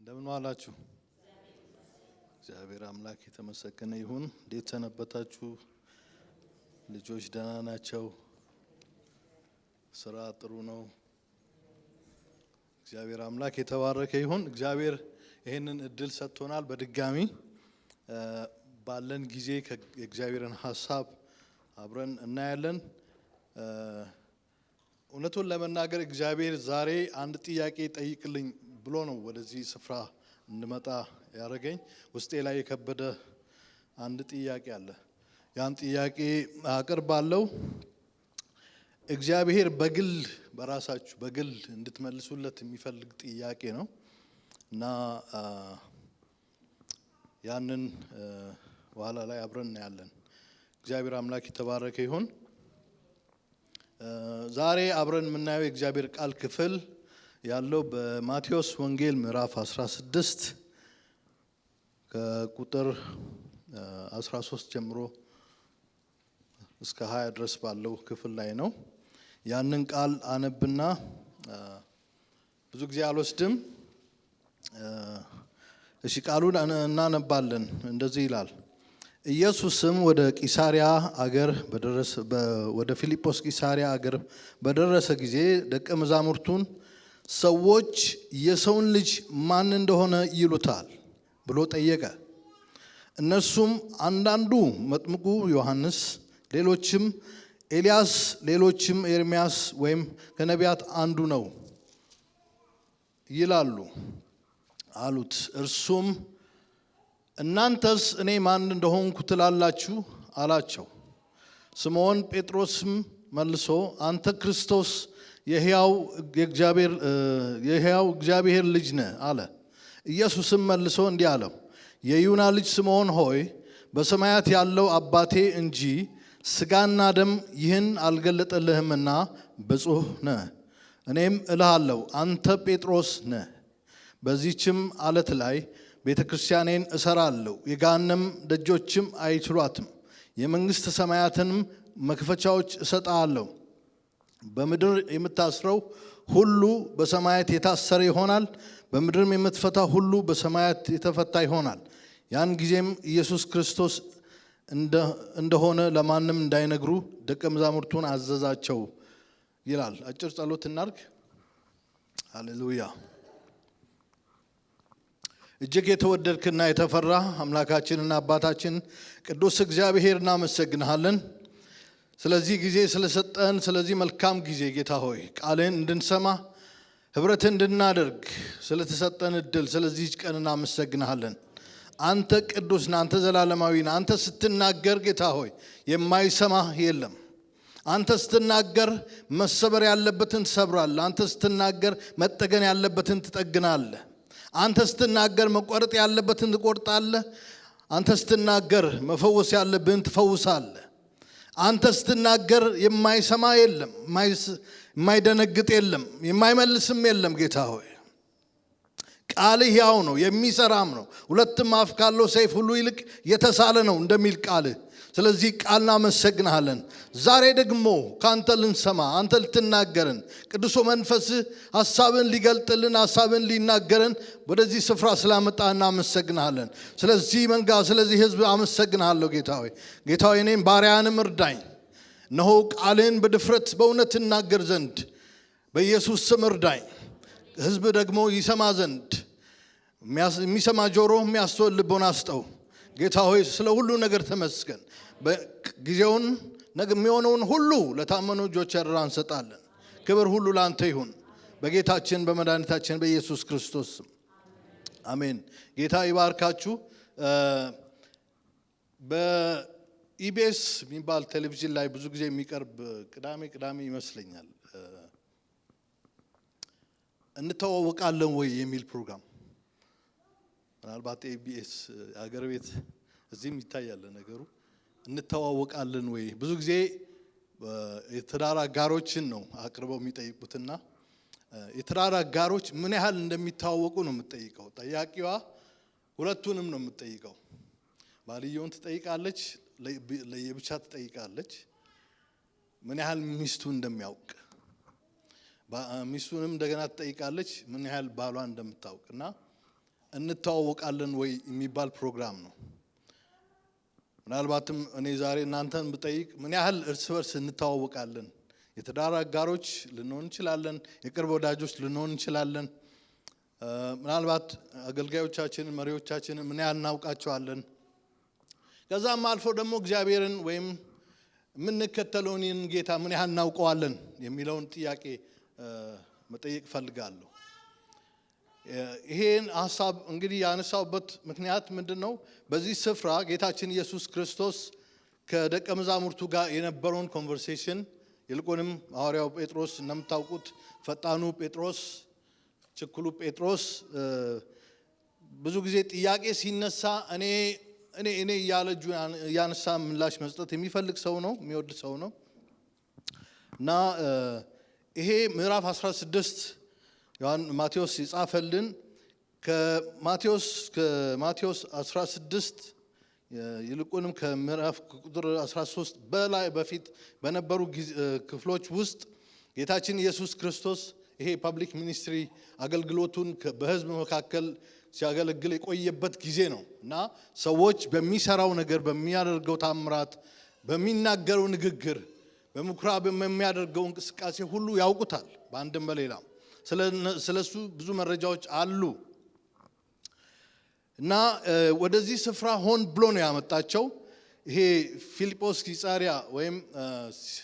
እንደምን ዋላችሁ? እግዚአብሔር አምላክ የተመሰገነ ይሁን። እንዴት ሰነበታችሁ? ልጆች ደህና ናቸው? ስራ ጥሩ ነው? እግዚአብሔር አምላክ የተባረከ ይሁን። እግዚአብሔር ይሄንን እድል ሰጥቶናል። በድጋሚ ባለን ጊዜ የእግዚአብሔርን ሐሳብ አብረን እናያለን። እውነቱን ለመናገር እግዚአብሔር ዛሬ አንድ ጥያቄ ጠይቅልኝ ብሎ ነው ወደዚህ ስፍራ እንመጣ ያደረገኝ። ውስጤ ላይ የከበደ አንድ ጥያቄ አለ። ያን ጥያቄ አቀርባለሁ። እግዚአብሔር በራሳችሁ በግል እንድትመልሱለት የሚፈልግ ጥያቄ ነው እና ያንን በኋላ ላይ አብረን እናያለን። እግዚአብሔር አምላክ የተባረከ ይሁን። ዛሬ አብረን የምናየው የእግዚአብሔር ቃል ክፍል ያለው በማቴዎስ ወንጌል ምዕራፍ 16 ከቁጥር 13 ጀምሮ እስከ 20 ድረስ ባለው ክፍል ላይ ነው። ያንን ቃል አነብና ብዙ ጊዜ አልወስድም። እሺ፣ ቃሉን እናነባለን። እንደዚህ ይላል። ኢየሱስም ወደ ቂሳሪያ አገር ወደ ፊልጶስ ቂሳሪያ አገር በደረሰ ጊዜ ደቀ መዛሙርቱን ሰዎች የሰውን ልጅ ማን እንደሆነ ይሉታል ብሎ ጠየቀ። እነርሱም አንዳንዱ መጥምቁ ዮሐንስ፣ ሌሎችም ኤልያስ፣ ሌሎችም ኤርምያስ ወይም ከነቢያት አንዱ ነው ይላሉ አሉት። እርሱም እናንተስ እኔ ማን እንደሆንኩ ትላላችሁ አላቸው። ስምዖን ጴጥሮስም መልሶ አንተ ክርስቶስ የሕያው እግዚአብሔር ልጅ ነህ አለ። ኢየሱስም መልሶ እንዲህ አለው፣ የዩና ልጅ ስምዖን ሆይ በሰማያት ያለው አባቴ እንጂ ሥጋና ደም ይህን አልገለጠልህምና ብፁዕ ነህ። እኔም እልሃለሁ አንተ ጴጥሮስ ነህ፣ በዚህችም ዓለት ላይ ቤተ ክርስቲያኔን እሰራለሁ፣ የገሃነም ደጆችም አይችሏትም። የመንግሥተ ሰማያትንም መክፈቻዎች እሰጥሃለሁ። በምድር የምታስረው ሁሉ በሰማያት የታሰረ ይሆናል፣ በምድርም የምትፈታ ሁሉ በሰማያት የተፈታ ይሆናል። ያን ጊዜም ኢየሱስ ክርስቶስ እንደሆነ ለማንም እንዳይነግሩ ደቀ መዛሙርቱን አዘዛቸው ይላል። አጭር ጸሎት እናድርግ። ሃሌሉያ። እጅግ የተወደድክና የተፈራ አምላካችንና አባታችን ቅዱስ እግዚአብሔር እናመሰግንሃለን ስለዚህ ጊዜ ስለሰጠን፣ ስለዚህ መልካም ጊዜ ጌታ ሆይ ቃልን እንድንሰማ ህብረት እንድናደርግ ስለተሰጠን እድል ስለዚህ ቀን እናመሰግንሃለን። አንተ ቅዱስ ነህ፣ አንተ ዘላለማዊ ነህ። አንተ ስትናገር ጌታ ሆይ የማይሰማህ የለም። አንተ ስትናገር መሰበር ያለበትን ትሰብራለህ። አንተ ስትናገር መጠገን ያለበትን ትጠግናለህ። አንተ ስትናገር መቆረጥ ያለበትን ትቆርጣለህ። አንተ ስትናገር መፈወስ ያለብህን ትፈውሳለህ። አንተ ስትናገር የማይሰማ የለም፣ የማይደነግጥ የለም፣ የማይመልስም የለም። ጌታ ሆይ ቃልህ ያው ነው፣ የሚሰራም ነው። ሁለትም አፍ ካለው ሰይፍ ሁሉ ይልቅ የተሳለ ነው እንደሚል ቃልህ። ስለዚህ ቃል እናመሰግንሃለን። ዛሬ ደግሞ ካንተ ልንሰማ፣ አንተ ልትናገረን፣ ቅዱስ መንፈስህ ሐሳብን ሊገልጥልን፣ ሐሳብን ሊናገረን ወደዚህ ስፍራ ስላመጣ እናመሰግንሃለን። ስለዚህ መንጋ፣ ስለዚህ ህዝብ አመሰግንሃለሁ ጌታ ሆይ። ጌታ ሆይ እኔም ባሪያንም እርዳኝ። እነሆ ቃልህን በድፍረት በእውነት እናገር ዘንድ በኢየሱስ ስም እርዳኝ። ህዝብ ደግሞ ይሰማ ዘንድ የሚሰማ ጆሮ፣ የሚያስተውል ልቦና አስጠው። ጌታ ሆይ ስለ ሁሉ ነገር ተመስገን። ጊዜውን የሚሆነውን ሁሉ ለታመኑ እጆች አደራ እንሰጣለን። ክብር ሁሉ ለአንተ ይሁን በጌታችን በመድኃኒታችን በኢየሱስ ክርስቶስ ስም አሜን። ጌታ ይባርካችሁ። በኢቢኤስ የሚባል ቴሌቪዥን ላይ ብዙ ጊዜ የሚቀርብ ቅዳሜ ይመስለኛል እንተዋወቃለን ወይ የሚል ፕሮግራም፣ ምናልባት ኢቢኤስ አገር ቤት እዚህም ይታያል ነገሩ። እንተዋወቃለን ወይ ብዙ ጊዜ የትዳር አጋሮችን ነው አቅርበው የሚጠይቁትና የትዳር አጋሮች ምን ያህል እንደሚተዋወቁ ነው የምትጠይቀው። ጠያቂዋ ሁለቱንም ነው የምትጠይቀው። ባልየውን ትጠይቃለች፣ ለየብቻ ትጠይቃለች። ምን ያህል ሚስቱ እንደሚያውቅ ሚስቱንም እንደገና ትጠይቃለች ምን ያህል ባሏ እንደምታውቅና እንተዋወቃለን ወይ የሚባል ፕሮግራም ነው። ምናልባትም እኔ ዛሬ እናንተን ብጠይቅ ምን ያህል እርስ በርስ እንተዋወቃለን? የትዳር አጋሮች ልንሆን እንችላለን፣ የቅርብ ወዳጆች ልንሆን እንችላለን። ምናልባት አገልጋዮቻችንን መሪዎቻችንን ምን ያህል እናውቃቸዋለን? ከዛም አልፎ ደግሞ እግዚአብሔርን ወይም የምንከተለውን ጌታ ምን ያህል እናውቀዋለን የሚለውን ጥያቄ መጠየቅ ፈልጋለሁ። ይሄን ሐሳብ እንግዲህ ያነሳውበት ምክንያት ምንድነው? በዚህ ስፍራ ጌታችን ኢየሱስ ክርስቶስ ከደቀ መዛሙርቱ ጋር የነበረውን ኮንቨርሴሽን ይልቁንም ሐዋርያው ጴጥሮስ እንደምታውቁት ፈጣኑ ጴጥሮስ፣ ችኩሉ ጴጥሮስ ብዙ ጊዜ ጥያቄ ሲነሳ እኔ እያለ እጁን ያነሳ ምላሽ መስጠት የሚፈልግ ሰው ነው፣ የሚወድ ሰው ነው። እና ይሄ ምዕራፍ 16 ማቴዎስ የጻፈልን ከማቴዎስ 16 ይልቁንም ከምዕራፍ ቁጥር 13 በላይ በፊት በነበሩ ክፍሎች ውስጥ ጌታችን ኢየሱስ ክርስቶስ ይሄ ፐብሊክ ሚኒስትሪ አገልግሎቱን በሕዝብ መካከል ሲያገለግል የቆየበት ጊዜ ነው እና ሰዎች በሚሰራው ነገር፣ በሚያደርገው ታምራት፣ በሚናገረው ንግግር፣ በምኩራብ የሚያደርገው እንቅስቃሴ ሁሉ ያውቁታል። በአንድም በሌላም ስለሱ ብዙ መረጃዎች አሉ እና ወደዚህ ስፍራ ሆን ብሎ ነው ያመጣቸው። ይሄ ፊልጶስ ቂሳሪያ ወይም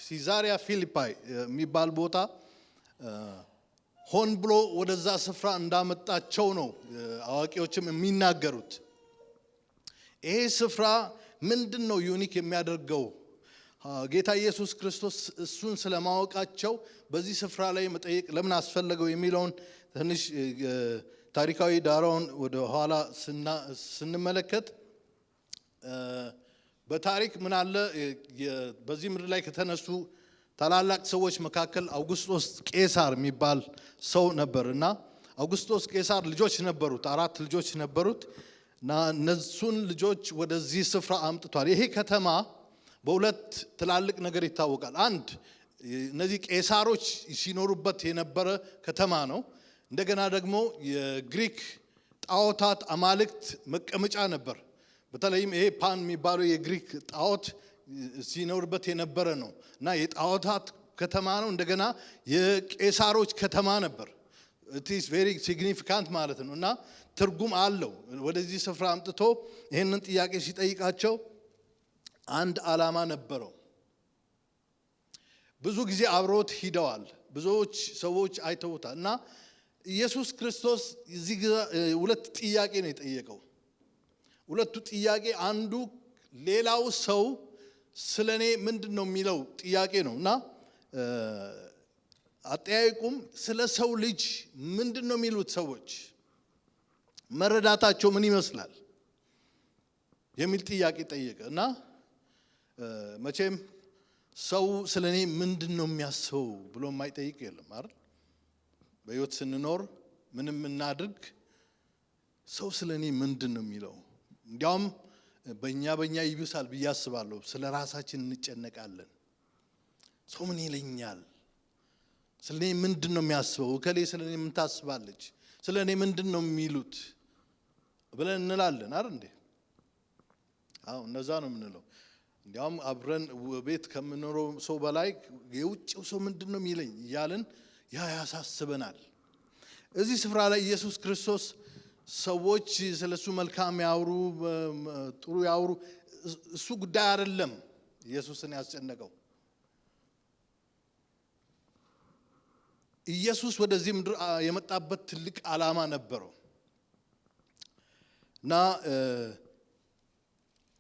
ሲዛሪያ ፊሊፓይ የሚባል ቦታ ሆን ብሎ ወደዛ ስፍራ እንዳመጣቸው ነው አዋቂዎችም የሚናገሩት። ይሄ ስፍራ ምንድን ነው ዩኒክ የሚያደርገው? ጌታ ኢየሱስ ክርስቶስ እሱን ስለማወቃቸው በዚህ ስፍራ ላይ መጠየቅ ለምን አስፈለገው የሚለውን ትንሽ ታሪካዊ ዳራውን ወደ ኋላ ስንመለከት በታሪክ ምን አለ? በዚህ ምድር ላይ ከተነሱ ታላላቅ ሰዎች መካከል አውግስጦስ ቄሳር የሚባል ሰው ነበር እና አውግስጦስ ቄሳር ልጆች ነበሩት፣ 4 ልጆች ነበሩት እና እነሱን ልጆች ወደዚህ ስፍራ አምጥቷል። ይሄ ከተማ በሁለት ትላልቅ ነገር ይታወቃል። አንድ እነዚህ ቄሳሮች ሲኖሩበት የነበረ ከተማ ነው። እንደገና ደግሞ የግሪክ ጣዖታት አማልክት መቀመጫ ነበር። በተለይም ይሄ ፓን የሚባለው የግሪክ ጣዖት ሲኖርበት የነበረ ነው እና የጣዖታት ከተማ ነው። እንደገና የቄሳሮች ከተማ ነበር። it is very significant ማለት ነው እና ትርጉም አለው። ወደዚህ ስፍራ አምጥቶ ይሄንን ጥያቄ ሲጠይቃቸው አንድ ዓላማ ነበረው። ብዙ ጊዜ አብሮት ሂደዋል። ብዙዎች ሰዎች አይተውታል እና ኢየሱስ ክርስቶስ እዚህ ሁለት ጥያቄ ነው የጠየቀው። ሁለቱ ጥያቄ አንዱ ሌላው ሰው ስለኔ ምንድነው የሚለው ጥያቄ ነው እና አጠያይቁም ስለ ሰው ልጅ ምንድነው የሚሉት ሰዎች መረዳታቸው ምን ይመስላል የሚል ጥያቄ ጠየቀ እና መቼም ሰው ስለኔ ምንድነው የሚያስበው ብሎ የማይጠይቅ የለም አይደል? በሕይወት ስንኖር ምንም እናድርግ ሰው ስለኔ ምንድነው የሚለው? እንዲያውም በእኛ ይብሳል ብዬ አስባለሁ። ስለ ራሳችን እንጨነቃለን። ሰው ምን ይለኛል? ስለኔ ምንድነው የሚያስበው? እከሌ ስለኔ ምን ታስባለች? ስለኔ ምንድነው የሚሉት ብለን እንላለን አይደል እንዴ? አዎ እነዛ ነው የምንለው። እንዲያውም አብረን ቤት ከምንኖረው ሰው በላይ የውጭው ሰው ምንድነው የሚለኝ እያልን ያሳስበናል። እዚህ ስፍራ ላይ ኢየሱስ ክርስቶስ ሰዎች ስለሱ መልካም ያውሩ፣ ጥሩ ያውሩ፣ እሱ ጉዳይ አይደለም ኢየሱስን ያስጨነቀው። ኢየሱስ ወደዚህ ምድር የመጣበት ትልቅ ዓላማ ነበረው እና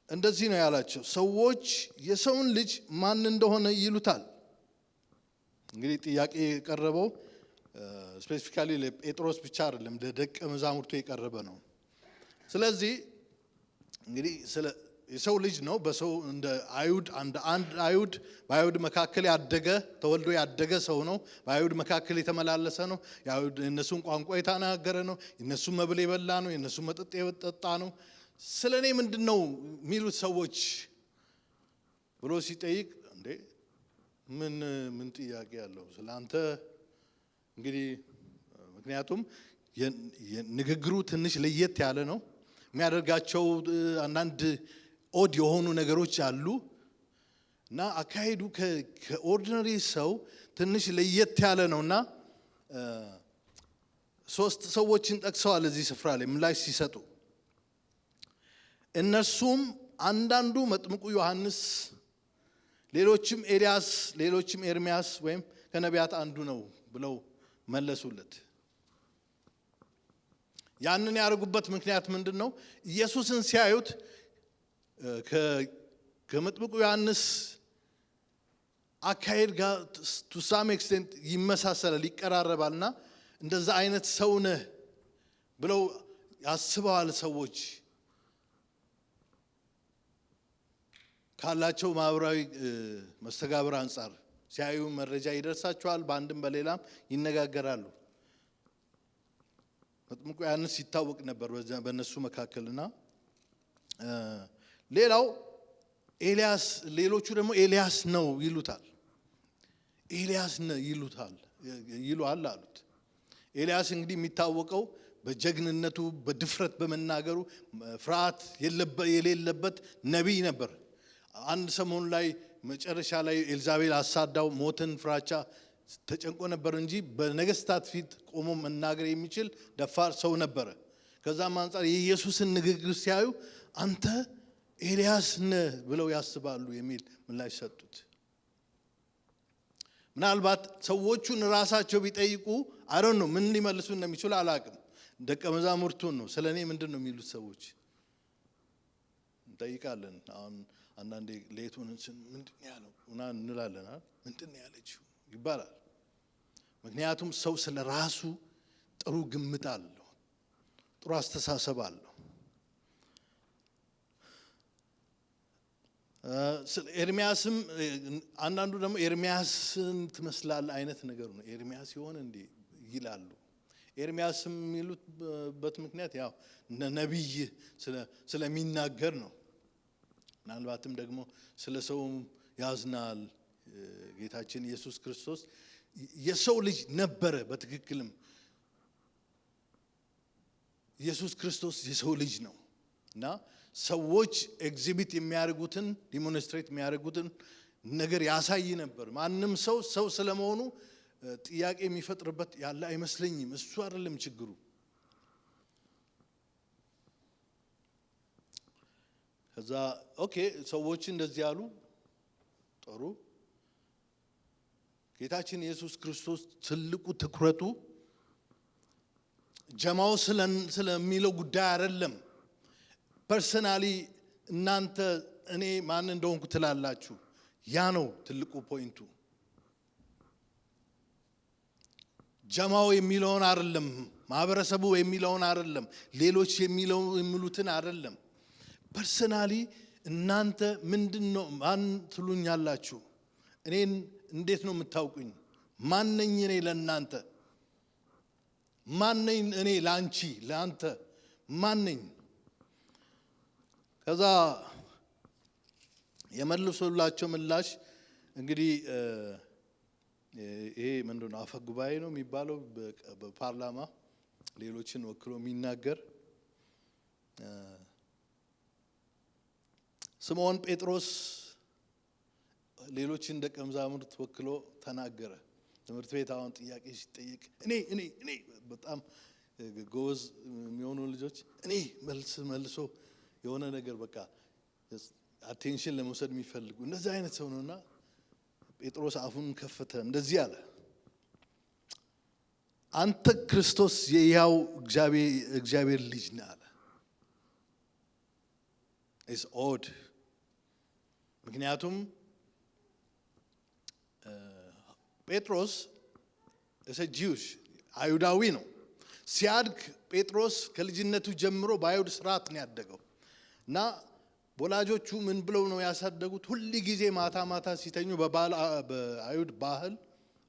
እንደዚህ ነው ያላቸው። ሰዎች የሰውን ልጅ ማን እንደሆነ ይሉታል። እንግዲህ ጥያቄ የቀረበው ስፔሲፊካሊ ለጴጥሮስ ብቻ አይደለም፣ ለደቀ መዛሙርቱ የቀረበ ነው። ስለዚህ እንግዲህ ስለ የሰው ልጅ ነው። በሰው እንደ አይሁድ አንድ አይሁድ በአይሁድ መካከል ያደገ ተወልዶ ያደገ ሰው ነው። በአይሁድ መካከል የተመላለሰ ነው። የአይሁድ የነሱን ቋንቋ የተናገረ ነው። የነሱ መብል የበላ ነው። የነሱ መጠጥ የጠጣ ነው። ስለኔ ምንድነው የሚሉት ሰዎች ብሎ ሲጠይቅ እንዴ ምን ጥያቄ ያለው ስላንተ? እንግዲህ ምክንያቱም ንግግሩ ትንሽ ለየት ያለ ነው። የሚያደርጋቸው አንዳንድ ኦድ የሆኑ ነገሮች አሉ እና አካሄዱ ከኦርዲናሪ ሰው ትንሽ ለየት ያለ ነውና ሶስት ሰዎችን ጠቅሰዋል እዚህ ስፍራ ላይ ምላሽ ሲሰጡ። እነሱም አንዳንዱ መጥምቁ ዮሐንስ፣ ሌሎችም ኤልያስ፣ ሌሎችም ኤርሚያስ ወይም ከነቢያት አንዱ ነው ብለው መለሱለት። ያንን ያደርጉበት ምክንያት ምንድነው? ኢየሱስን ሲያዩት ከመጥምቁ ዮሐንስ አካሄድ ጋር to some extent ይመሳሰላል፣ ይቀራረባልና እንደዛ አይነት ሰው ነህ ብለው ያስበዋል ሰዎች ካላቸው ማህበራዊ መስተጋብር አንፃር ሲያዩ መረጃ ይደርሳቸዋል፣ በአንድም በሌላም ይነጋገራሉ። መጥምቁ ዮሐንስ ይታወቅ ነበር በእነሱ መካከልና ሌላው ኤልያስ፣ ሌሎቹ ደግሞ ኤልያስ ነው ይሉታል። ኤልያስ ነው ይሉሃል አሉት። ኤልያስ እንግዲህ የሚታወቀው በጀግንነቱ በድፍረት በመናገሩ ፍርሃት የሌለበት ነቢይ ነበር። አንድ ሰሞን ላይ መጨረሻ ላይ ኤልዛቤል አሳዳው ሞትን ፍራቻ ተጨንቆ ነበር እንጂ በነገስታት ፊት ቆሞ መናገር የሚችል ደፋር ሰው ነበረ። ከዛም አንፃር የኢየሱስን ንግግር ሲያዩ አንተ ኤልያስ ነህ ብለው ያስባሉ የሚል ምላሽ ሰጡት። ምናልባት ሰዎቹን ራሳቸው ቢጠይቁ አሮን ነው ምን ሊመልሱ እንደሚችሉ አላቅም። ደቀ መዛሙርቱን ነው ስለኔ ምንድነው የሚሉት ሰዎች እንጠይቃለን። አሁን አንዳንዴ ሌቱን ምንድነው ያለው እንላለን። ምንድነው ያለችው ይባላል። ምክንያቱም ሰው ስለ ራሱ ጥሩ ግምት አለው፣ ጥሩ አስተሳሰብ አለው። ኤርሚያስም አንዳንዱ ደግሞ ኤርሚያስን ትመስላለህ አይነት ነገር ነው። ኤርሚያስ ይሆን እንዴ ይላሉ። ኤርሚያስም የሚሉበት ምክንያት ያው ነቢይ ስለሚናገር ነው። ምናልባትም ደግሞ ስለ ሰውም ያዝናል። ጌታችን ኢየሱስ ክርስቶስ የሰው ልጅ ነበረ። በትክክልም ኢየሱስ ክርስቶስ የሰው ልጅ ነው እና ሰዎች ኤግዚቢት የሚያደርጉትን ዲሞንስትሬት የሚያደርጉትን ነገር ያሳይ ነበር። ማንም ሰው ስለመሆኑ ጥያቄ የሚፈጥርበት ያለ አይመስለኝም። እሱ አይደለም ችግሩ። ከዛ ኦኬ ሰዎች እንደዚህ ያሉ ጥሩ። ጌታችን ኢየሱስ ክርስቶስ ትልቁ ትኩረቱ ጀማው ስለሚለው ጉዳይ አይደለም። ፐርሰናሊ እናንተ እኔ ማን እንደሆንኩ ትላላችሁ። ያ ነው ትልቁ ፖይንቱ። ጀማው የሚለውን አይደለም፣ ማህበረሰቡ የሚለውን አይደለም፣ ሌሎች የሚሉትን አይደለም። ፐርሰናሊ እናንተ ምንድነው ማን ትሉኛላችሁ? እኔን እንዴት ነው የምታውቁኝ? ማን ነኝ እኔ ለእናንተ? ማን ነኝ እኔ ለአንቺ ለአንተ ማን ነኝ? ከዛ የመልሶላቸው ምላሽ እንግዲህ ይሄ ምንድነው አፈ ጉባኤ ነው የሚባለው በፓርላማ ሌሎችን ወክሎ የሚናገር ስምዖን ጴጥሮስ ሌሎችን ደቀ መዛሙርት ወክሎ ተናገረ። ትምህርት ቤት አሁን ጥያቄ ሲጠይቅ እኔ በጣም ጎበዝ የሚሆኑ ልጆች እኔ መልሶ የሆነ ነገር በቃ አቴንሽን ለመውሰድ የሚፈልጉ እንደዚህ አይነት ሰው ነውና ጴጥሮስ አፉን ከፈተ፣ እንደዚህ አለ፣ አንተ ክርስቶስ የሕያው እግዚአብሔር ልጅ ነህ አለ። ኢትስ ኦድ። ምክንያቱም ጴጥሮስ ጂውሽ አይሁዳዊ ነው። ሲያድግ ጴጥሮስ ከልጅነቱ ጀምሮ በአይሁድ ስርዓት ነው ያደገው እና ወላጆቹ ምን ብለው ነው ያሳደጉት? ሁሉ ጊዜ ማታ ማታ ሲተኙ በአይሁድ ባህል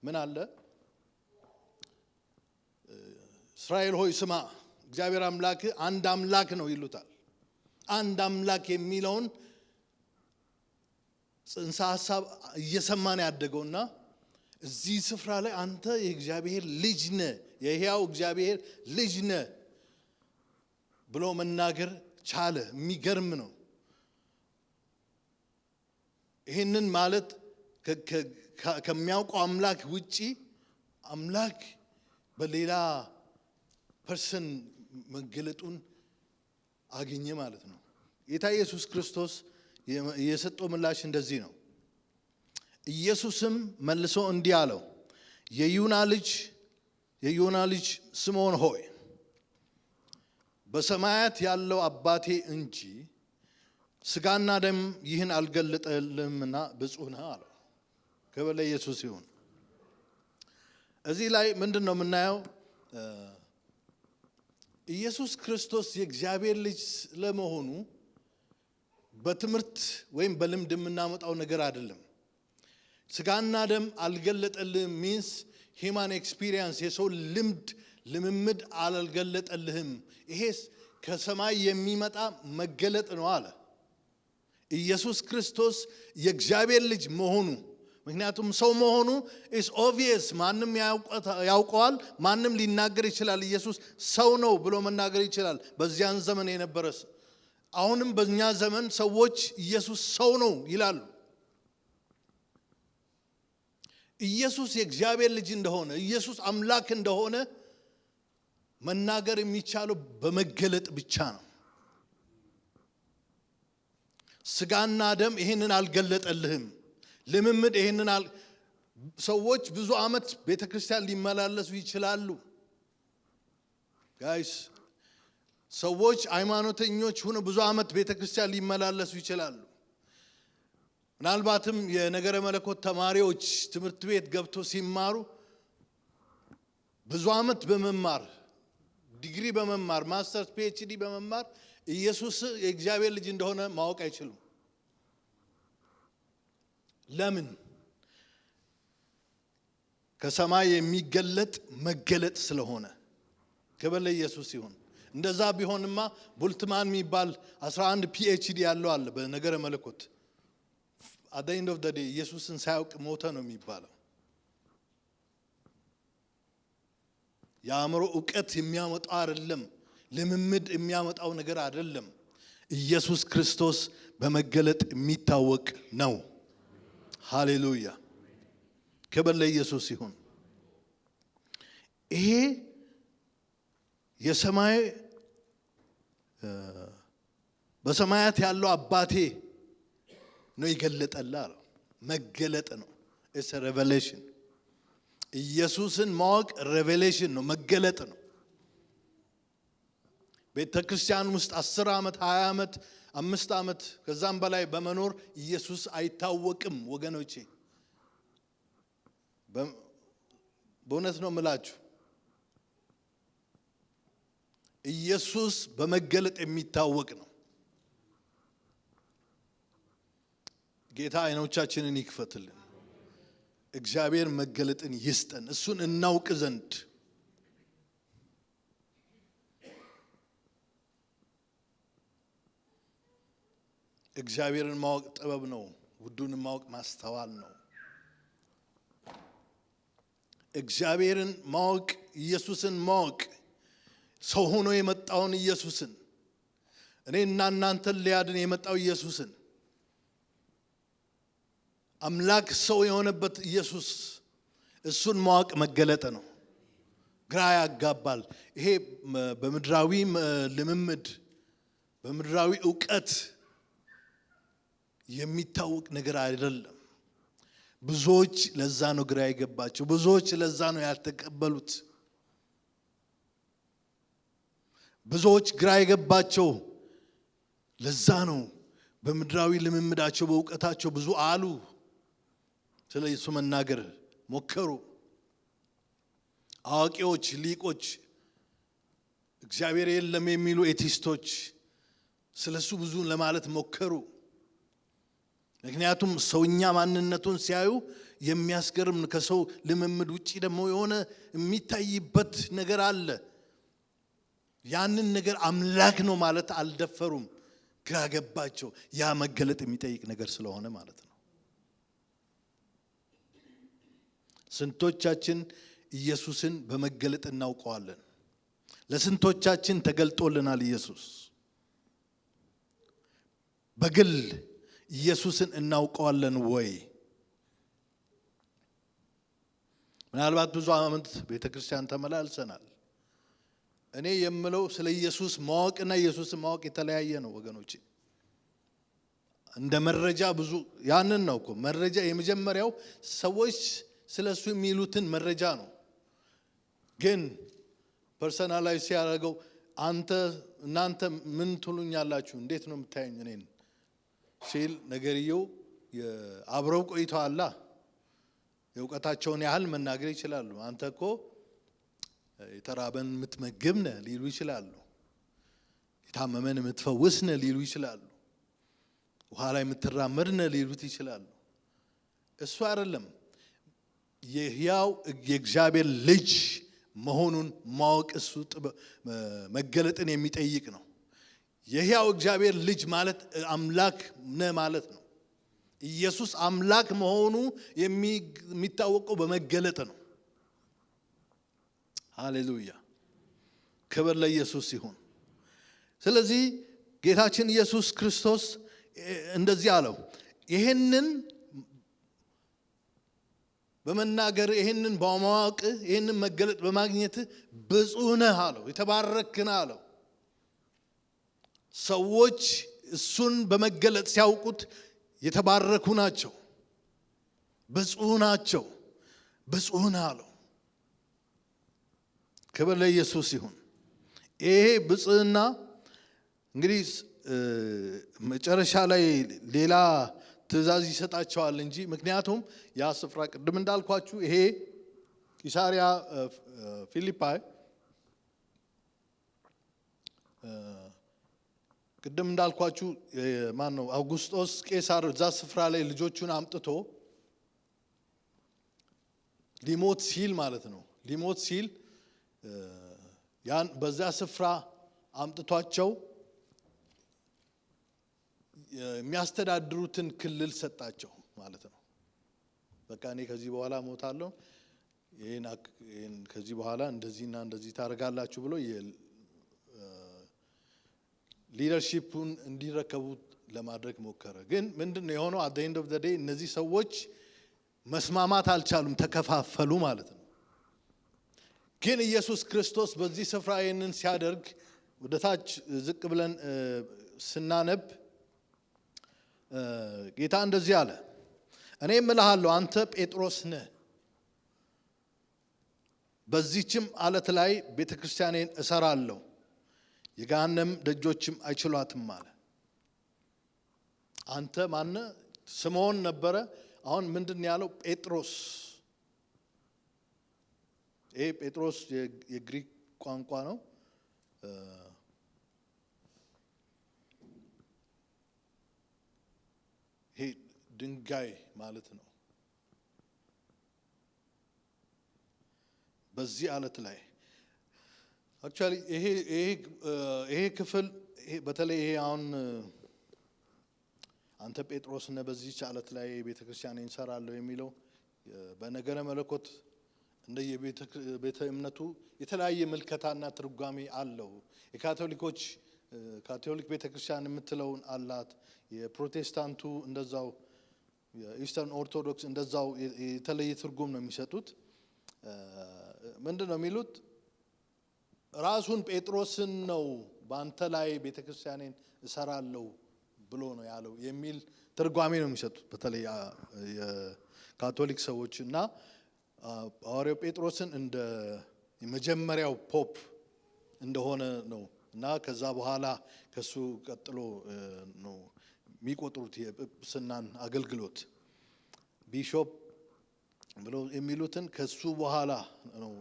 ምን አለ? እስራኤል ሆይ ስማ፣ እግዚአብሔር አምላክ አንድ አምላክ ነው ይሉታል። አንድ አምላክ የሚለውን ጽንሰ ሐሳብ እየሰማን ያደገውና እዚህ ስፍራ ላይ አንተ የእግዚአብሔር ልጅ ነህ የሕያው እግዚአብሔር ልጅ ነህ ብሎ መናገር ቻለ። የሚገርም ነው። ይህንን ማለት ከሚያውቀው አምላክ ውጪ አምላክ በሌላ ፐርሰን መገለጡን አገኘ ማለት ነው። ጌታ ኢየሱስ ክርስቶስ የሰጠው ምላሽ እንደዚህ ነው። ኢየሱስም መልሶ እንዲህ አለው፣ የዮና ልጅ ስምዖን ሆይ በሰማያት ያለው አባቴ እንጂ ሥጋና ደም ይህን አልገለጠልህምና ብፁዕ ነህ አለው። ክብር ለኢየሱስ ይሁን። እዚህ ላይ ምንድን ነው የምናየው? ኢየሱስ ክርስቶስ የእግዚአብሔር ልጅ ስለመሆኑ በትምህርት ወይም በልምድ የምናመጣው ነገር አይደለም። ሥጋና ደም አልገለጠልህም ሚንስ ሂማን ኤክስፒሪየንስ፣ የሰው ልምምድ አልገለጠልህም። ይሄ ከሰማይ የሚመጣ መገለጥ ነው አለ። ኢየሱስ ክርስቶስ የእግዚአብሔር ልጅ መሆኑ፣ ምክንያቱም ሰው መሆኑ ኢስ ኦብቪየስ፣ ማንም ያውቀዋል፣ ማንም ሊናገር ይችላል። ኢየሱስ ሰው ነው ብሎ መናገር ይችላል በዚያን ዘመን የነበረ። አሁንም በእኛ ዘመን ሰዎች ኢየሱስ ሰው ነው ይላሉ። ኢየሱስ የእግዚአብሔር ልጅ እንደሆነ፣ ኢየሱስ አምላክ እንደሆነ መናገር የሚቻለው በመገለጥ ብቻ ነው። ሥጋና ደም ይሄንን አልገለጠልህም። ልምምድ ይሄንን ሰዎች ብዙ ዓመት ቤተክርስቲያን ሊመላለሱ ይችላሉ። ጋይስ ሰዎች ሃይማኖተኞች ሆነው ብዙ ዓመት ቤተክርስቲያን ሊመላለሱ ይችላሉ። ምናልባትም የነገረ መለኮት ተማሪዎች ትምህርት ቤት ገብቶ ሲማሩ ብዙ ዓመት በመማር ዲግሪ በመማር ማስተርስ ፒኤችዲ በመማር ኢየሱስ የእግዚአብሔር ልጅ እንደሆነ ማወቅ አይችሉም። ለምን? ከሰማይ የሚገለጥ መገለጥ ስለሆነ። ክብር ለኢየሱስ ይሁን። እንደዛ ቢሆንማ ቡልትማን የሚባል 11 ፒኤችዲ ያለው አለ በነገረ መለኮት። at the end of the day ኢየሱስን ሳያውቅ ሞተ ነው የሚባለው። የአእምሮ ዕውቀት የሚያመጣው አይደለም፣ ልምምድ የሚያመጣው ነገር አይደለም። ኢየሱስ ክርስቶስ በመገለጥ የሚታወቅ ነው። ሃሌሉያ! ክብር ለኢየሱስ ይሁን። ይሄ በሰማያት ያለው አባቴ ነው የገለጠልህ አለው። መገለጥ ነው። it's a revelation። ኢየሱስን ማወቅ ሬቬሌሽን ነው፣ መገለጥ ነው። ቤተ ክርስቲያን ውስጥ 10 ዓመት 20 ዓመት 5 ዓመት ከዛም በላይ በመኖር ኢየሱስ አይታወቅም ወገኖቼ። በእውነት ነው የምላችሁ፣ ኢየሱስ በመገለጥ የሚታወቅ ነው። ጌታ አይኖቻችንን ይክፈትልን። እግዚአብሔር መገለጥን ይስጠን፣ እሱን እናውቅ ዘንድ። እግዚአብሔርን ማወቅ ጥበብ ነው። ውዱን ማወቅ ማስተዋል ነው። እግዚአብሔርን ማወቅ፣ ኢየሱስን ማወቅ፣ ሰው ሆኖ የመጣውን ኢየሱስን፣ እኔና እናንተን ሊያድን የመጣው ኢየሱስን፣ አምላክ ሰው የሆነበት ኢየሱስ፣ እሱን ማወቅ መገለጥ ነው። ግራ ያጋባል። ይሄ በምድራዊ ልምምድ በምድራዊ ዕውቀት የሚታወቅ ነገር አይደለም። ብዙዎች ለዛ ነው ግራ የገባቸው። ብዙዎች ለዛ ነው ያልተቀበሉት። ብዙዎች ግራ የገባቸው ለዛ ነው። በምድራዊ ልምምዳቸው በዕውቀታቸው ብዙ አሉ፣ ስለ ኢየሱስ መናገር ሞከሩ። አዋቂዎች፣ ሊቆች፣ እግዚአብሔር የለም የሚሉ ኤቲስቶች ስለሱ ብዙ ለማለት ሞከሩ። ምክንያቱም ሰውኛ ማንነቱን ሲያዩ የሚያስገርም፣ ከሰው ልምምድ ውጪ ደግሞ የሆነ የሚታይበት ነገር አለ። ያንን ነገር አምላክ ነው ማለት አልደፈሩም። ግራ ገባቸው። ያ መገለጥ የሚጠይቅ ነገር ስለሆነ ማለት ነው። ስንቶቻችን ኢየሱስን በመገለጥ እናውቀዋለን? ለስንቶቻችን ተገልጦልናል ኢየሱስ? በግል ኢየሱስን እናውቀዋለን ወይ? ምናልባት ብዙ ዓመት ቤተክርስቲያን ተመላልሰናል። እኔ የምለው ስለ ኢየሱስ ማወቅና ኢየሱስን ማወቅ የተለያየ ነው ወገኖቼ። እንደ መረጃ ብዙ ያንን ነው እኮ መረጃ የመጀመሪያው ሰዎች ስለሱ የሚሉትን መረጃ ነው። ግን ፐርሰናላይዝ ሲያደርገው እናንተ ምን ትሉኛላችሁ? እንዴት ነው የምታዩኝ እኔን ሲል ነገርየው አብረው ቆይተዋል። የእውቀታቸውን ያህል መናገር ይችላሉ። አንተ እኮ የተራበን የምትመግብ ነህ ሊሉ ይችላሉ። የታመመን የምትፈውስ ነህ ሊሉ ይችላሉ። ውሃ ላይ የምትራመድ ነህ ሊሉት ይችላሉ። እሱ አይደለም። የሕያው የእግዚአብሔር ልጅ መሆኑን ማወቅ እሱ መገለጥን የሚጠይቅ ነው። የሕያው እግዚአብሔር ልጅ ማለት አምላክ ነህ ማለት ነው። ኢየሱስ አምላክ መሆኑ የሚታወቀው በመገለጥ ነው። ሃሌሉያ! ክብር ለኢየሱስ ይሁን። ስለዚህ ጌታችን ኢየሱስ ክርስቶስ እንደዚህ አለው፣ ይሄንን በመናገር ይሄንን በማወቅ ይሄንን መገለጥ በማግኘት ብፁዕ ነህ አለው። የተባረክህ ነህ አለው። ሰዎች እሱን በመገለጥ ሲያውቁት የተባረኩ ናቸው፣ ብፁዕ ናቸው። ብፁዕ ነህ አለው። ክብር ለኢየሱስ ይሁን። ይሄ ብፅዕና እንግዲህ መጨረሻ ላይ ሌላ ትእዛዝ ይሰጣቸዋል እንጂ ምክንያቱም ያ ስፍራ ቅድም እንዳልኳችሁ ይሄ ቂሳሪያ ፊልጶይ ቅድም እንዳልኳችሁ ማን ነው አውጉስጦስ ቄሳር እዛ ስፍራ ላይ ልጆቹን አምጥቶ ሊሞት ሲል ማለት ነው ሊሞት ሲል ያን በዛ ስፍራ አምጥቷቸው የሚያስተዳድሩትን ክልል ሰጣቸው ማለት ነው። በቃ እኔ ከዚህ በኋላ ሞታለሁ፣ ይሄን ከዚህ በኋላ እንደዚህና እንደዚህ ታደርጋላችሁ ብሎ ሊደርሺፑን እንዲረከቡት ለማድረግ ሞከረ። ግን ምንድነው የሆነው? at the end of the day እነዚህ ሰዎች መስማማት አልቻሉም፣ ተከፋፈሉ ማለት ነው። ግን ኢየሱስ ክርስቶስ በዚህ ስፍራ ይህንን ሲያደርግ ወደ ታች ዝቅ ብለን ስናነብ ጌታ እንደዚህ አለ፣ እኔ እምልሃለሁ አንተ ጴጥሮስ ነህ፣ በዚህችም ዓለት ላይ ቤተክርስቲያኔን እሰራለሁ፣ የገሃነም ደጆችም አይችሏትም አለ። አንተ ማነህ? ስምዖን ነበረ። አሁን ምንድን ያለው? ጴጥሮስ። ይሄ ጴጥሮስ የግሪክ ቋንቋ ነው። ይሄ ድንጋይ ማለት ነው። በዚህ ዓለት ላይ አክቹአሊ ይሄ ክፍል በተለይ ይሄ አሁን አንተ ጴጥሮስ ነህ በዚህች ዓለት ላይ ቤተክርስቲያኔን እሰራለሁ የሚለው በነገረ መለኮት እንደየቤተ እምነቱ የተለያየ ምልከታና ትርጓሜ አለው። የካቶሊኮች ካቶሊክ ቤተክርስቲያን የምትለውን አላት። የፕሮቴስታንቱ እንደዛው፣ የኢስተርን ኦርቶዶክስ እንደዛው የተለየ ትርጉም ነው የሚሰጡት። ምንድነው የሚሉት? ራሱን ጴጥሮስን ነው በአንተ ላይ ቤተክርስቲያኔን እሰራለሁ ብሎ ነው ያለው የሚል ትርጓሜ ነው የሚሰጡት በተለይ የካቶሊክ ሰዎች። እና ሐዋርያው ጴጥሮስን እንደ የመጀመሪያው ፖፕ እንደሆነ ነው እና ከዛ በኋላ ከሱ ቀጥሎ ነው የሚቆጥሩት የጵጵስናን አገልግሎት ቢሾፕ ብለው የሚሉትን ከሱ በኋላ ነው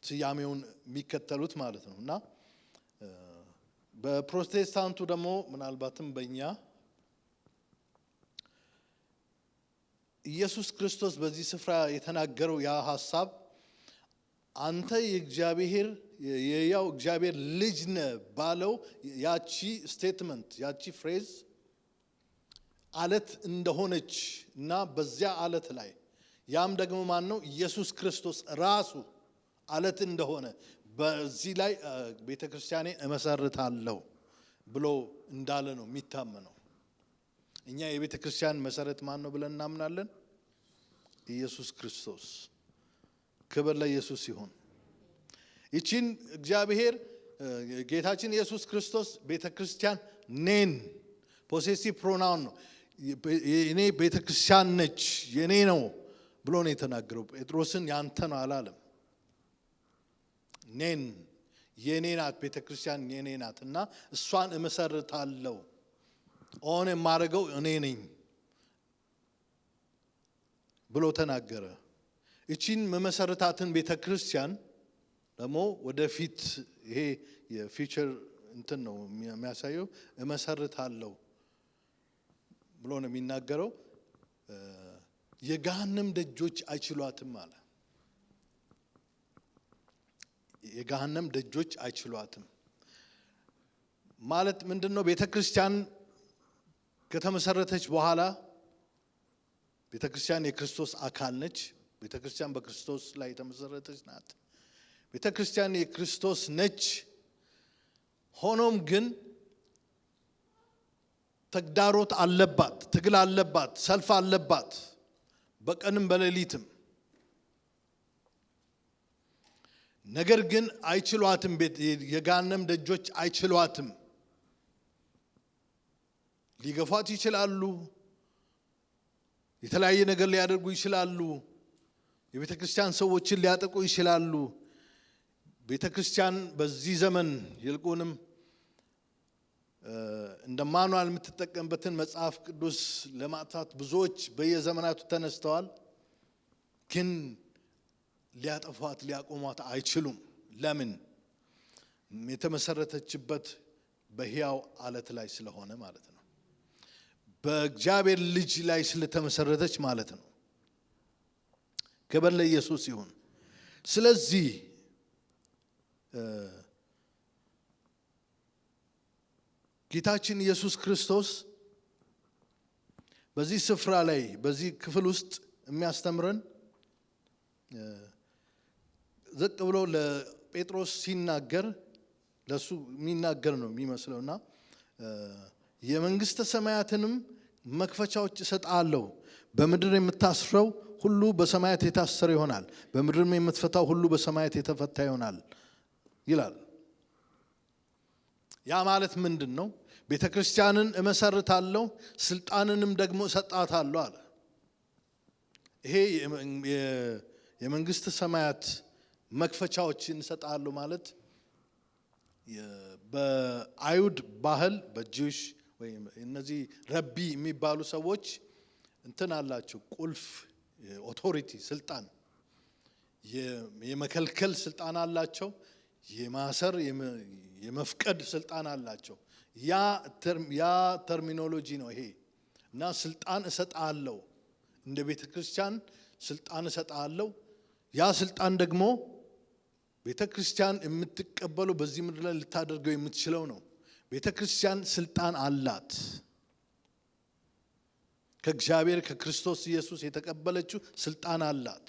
ስያሜውን የሚከተሉት ማለት ነው። እና በፕሮቴስታንቱ ደግሞ ምናልባትም በእኛ ኢየሱስ ክርስቶስ በዚህ ስፍራ የተናገረው ያ ሐሳብ አንተ የእግዚአብሔር የያው እግዚአብሔር ልጅ ነህ ባለው ያቺ ስቴትመንት ያቺ ፍሬዝ ዓለት እንደሆነች እና በዚያ ዓለት ላይ ያም ደግሞ ማን ነው? ኢየሱስ ክርስቶስ ራሱ አለት እንደሆነ በዚህ ላይ ቤተክርስቲያኔ እመሰርታለሁ ብሎ እንዳለ ነው የሚታመነው። እኛ የቤተክርስቲያን መሰረት ማን ነው ብለን እናምናለን? ኢየሱስ ክርስቶስ። ክብር ለኢየሱስ ይሁን። ይቺን እግዚአብሔር ጌታችን ኢየሱስ ክርስቶስ ቤተክርስቲያን ኔን ፖሴሲቭ ፕሮናውን ነው። የኔ ቤተክርስቲያን ነች የኔ ነው ብሎ ነው የተናገረው። ጴጥሮስን ያንተ ነው አላለም። ኔን የኔ ናት ቤተክርስቲያን የኔ ናት እና እሷን እመሰርታለሁ ኦን የማደርገው እኔ ነኝ ብሎ ተናገረ። እቺን መመሰርታትን ቤተክርስቲያን ደግሞ ወደፊት ይሄ የፊውቸር እንትን ነው የሚያሳየው። እመሰርታለሁ ብሎ ነው የሚናገረው። የገሃነም ደጆች አይችሏትም አለ። የገሃነም ደጆች አይችሏትም ማለት ምንድነው? ቤተክርስቲያን ከተመሰረተች በኋላ ቤተክርስቲያን የክርስቶስ አካል ነች። ቤተክርስቲያን በክርስቶስ ላይ የተመሰረተች ናት። ቤተክርስቲያን የክርስቶስ ነች። ሆኖም ግን ተግዳሮት አለባት፣ ትግል አለባት፣ ሰልፍ አለባት፣ በቀንም በሌሊትም። ነገር ግን አይችሏትም። የገሃነም ደጆች አይችሏትም። ሊገፏት ይችላሉ። የተለያየ ነገር ሊያደርጉ ይችላሉ። የቤተክርስቲያን ሰዎችን ሊያጠቁ ይችላሉ። ቤተክርስቲያን በዚህ ዘመን ይልቁንም እንደ ማኑዋል የምትጠቀምበትን መጽሐፍ ቅዱስ ለማጥፋት ብዙዎች በየዘመናቱ ተነስተዋል። ግን ሊያጠፏት ሊያቆሟት አይችሉም። ለምን? የተመሰረተችበት በሕያው አለት ላይ ስለሆነ ማለት ነው። በእግዚአብሔር ልጅ ላይ ስለተመሰረተች ማለት ነው። ክብር ለኢየሱስ ይሁን። ስለዚህ ጌታችን ኢየሱስ ክርስቶስ በዚህ ስፍራ ላይ በዚህ ክፍል ውስጥ የሚያስተምረን ዝቅ ብሎ ለጴጥሮስ ሲናገር ለሱ የሚናገር ነው የሚመስለውና የመንግስተ ሰማያትንም መክፈቻዎች እሰጣለሁ፣ በምድር የምታስረው ሁሉ በሰማያት የታሰረ ይሆናል፣ በምድርም የምትፈታው ሁሉ በሰማያት የተፈታ ይሆናል ይላል። ያ ማለት ምንድን ነው? ቤተክርስቲያንን እመሰርታለሁ ስልጣንንም ደግሞ እሰጣታለሁ አለ። ይሄ የመንግስት ሰማያት መክፈቻዎችን እሰጣለሁ ማለት በአይሁድ ባህል በጂውሽ ወይም እነዚህ ረቢ የሚባሉ ሰዎች እንትን አላቸው፣ ቁልፍ ኦቶሪቲ ስልጣን፣ የመከልከል ስልጣን አላቸው፣ የማሰር የመፍቀድ ስልጣን አላቸው። ያ ተርሚኖሎጂ ነው ይሄ። እና ስልጣን እሰጣለሁ፣ እንደ ቤተክርስቲያን ስልጣን እሰጣለሁ። ያ ስልጣን ደግሞ ቤተክርስቲያን የምትቀበለው በዚህ ምድር ላይ ልታደርገው የምትችለው ነው። ቤተክርስቲያን ስልጣን አላት። ከእግዚአብሔር ከክርስቶስ ኢየሱስ የተቀበለችው ስልጣን አላት።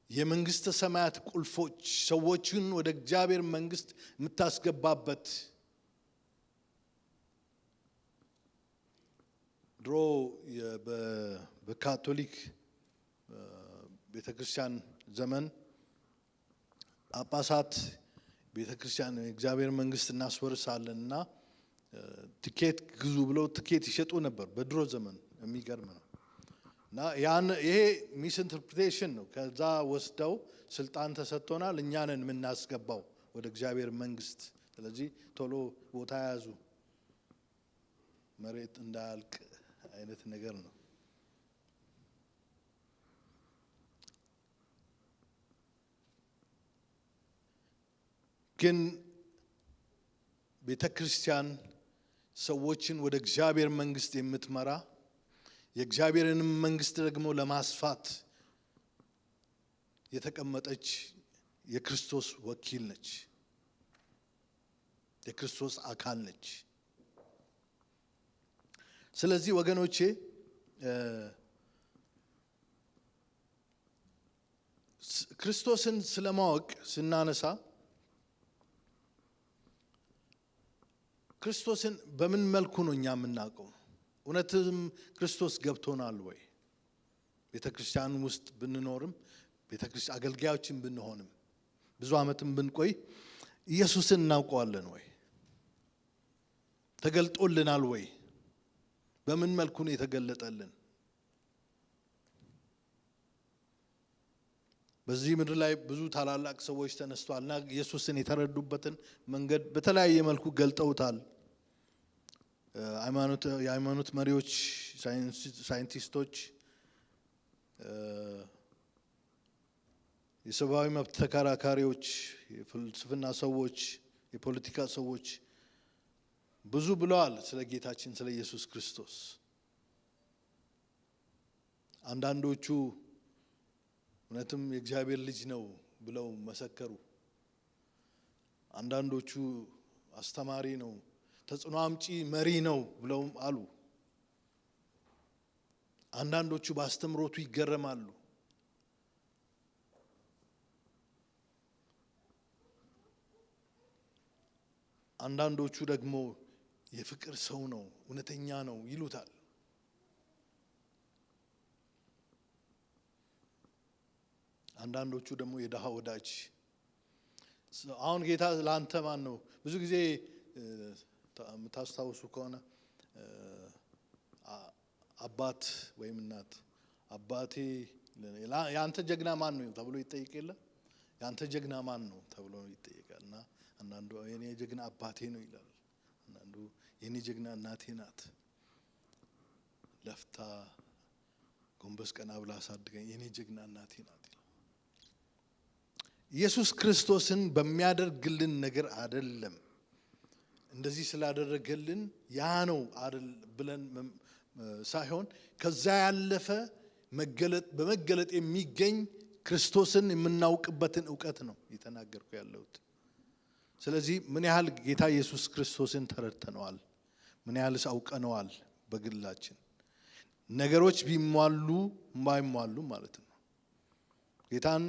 የመንግስተ ሰማያት ቁልፎች፣ ሰዎችን ወደ እግዚአብሔር መንግስት የምታስገባበት። ድሮ በካቶሊክ ቤተክርስቲያን ዘመን ጳጳሳት ቤተክርስቲያን እግዚአብሔር መንግስት እናስወርሳለንና ትኬት ግዙ ብለው ትኬት ይሸጡ ነበር በድሮ ዘመን። የሚገርም ነው። እና ይሄ ሚስ ኢንተርፕሬቴሽን ነው። ከዛ ወስደው ስልጣን ተሰጥቶናል፣ እኛ ነን የምናስገባው ወደ እግዚአብሔር መንግስት። ስለዚህ ቶሎ ቦታ ያዙ፣ መሬት እንዳያልቅ አይነት ነገር ነው። ግን ቤተክርስቲያን ሰዎችን ወደ እግዚአብሔር መንግስት የምትመራ የእግዚአብሔርን መንግስት ደግሞ ለማስፋት የተቀመጠች የክርስቶስ ወኪል ነች፣ የክርስቶስ አካል ነች። ስለዚህ ወገኖቼ ክርስቶስን ስለማወቅ ስናነሳ ክርስቶስን በምን መልኩ ነው እኛ የምናውቀው? እውነትም ክርስቶስ ገብቶናል ወይ? ቤተክርስቲያን ውስጥ ብንኖርም ቤተክርስቲያን አገልጋዮችን ብንሆንም ብዙ ዓመትም ብንቆይ ኢየሱስን እናውቀዋለን ወይ? ተገልጦልናል ወይ? በምን መልኩ ነው የተገለጠልን? በዚህ ምድር ላይ ብዙ ታላላቅ ሰዎች ተነስተዋልና ኢየሱስን የተረዱበትን መንገድ በተለያየ መልኩ ገልጠውታል። የሃይማኖት መሪዎች፣ ሳይንቲስቶች፣ የሰብአዊ መብት ተከራካሪዎች፣ የፍልስፍና ሰዎች፣ የፖለቲካ ሰዎች ብዙ ብለዋል ስለ ጌታችን ስለ ኢየሱስ ክርስቶስ። አንዳንዶቹ እውነትም የእግዚአብሔር ልጅ ነው ብለው መሰከሩ። አንዳንዶቹ አስተማሪ ነው፣ ተጽዕኖ አምጪ መሪ ነው ብለው አሉ። አንዳንዶቹ በአስተምሮቱ ይገረማሉ። አንዳንዶቹ ደግሞ የፍቅር ሰው ነው፣ እውነተኛ ነው ይሉታል። አንዳንዶቹ ደግሞ የድሃ ወዳጅ። አሁን ጌታ ለአንተ ማን ነው? ብዙ ጊዜ የምታስታውሱ ከሆነ አባት ወይም እናት አባቴ ያንተ ጀግና ማን ነው ተብሎ ይጠይቅ የለ? ያንተ ጀግና ማን ነው ተብሎ ይጠይቃል። እና አንዳንዱ የኔ ጀግና አባቴ ነው ይላል። አንዳንዱ የኔ ጀግና እናቴ ናት፣ ለፍታ ጎንበስ ቀና ብላ አሳድገኝ፣ የኔ ጀግና እናቴ ናት። ኢየሱስ ክርስቶስን በሚያደርግልን ነገር አይደለም። እንደዚህ ስላደረገልን ያ ነው አይደል ብለን ሳይሆን ከዛ ያለፈ በመገለጥ የሚገኝ ክርስቶስን የምናውቅበትን ዕውቀት ነው እየተናገርኩ ያለሁት። ስለዚህ ምን ያህል ጌታ ኢየሱስ ክርስቶስን ተረድተነዋል? ምን ያህልስ አውቀነዋል? በግላችን ነገሮች ቢሟሉ ማይሟሉ ማለት ነው። ጌታን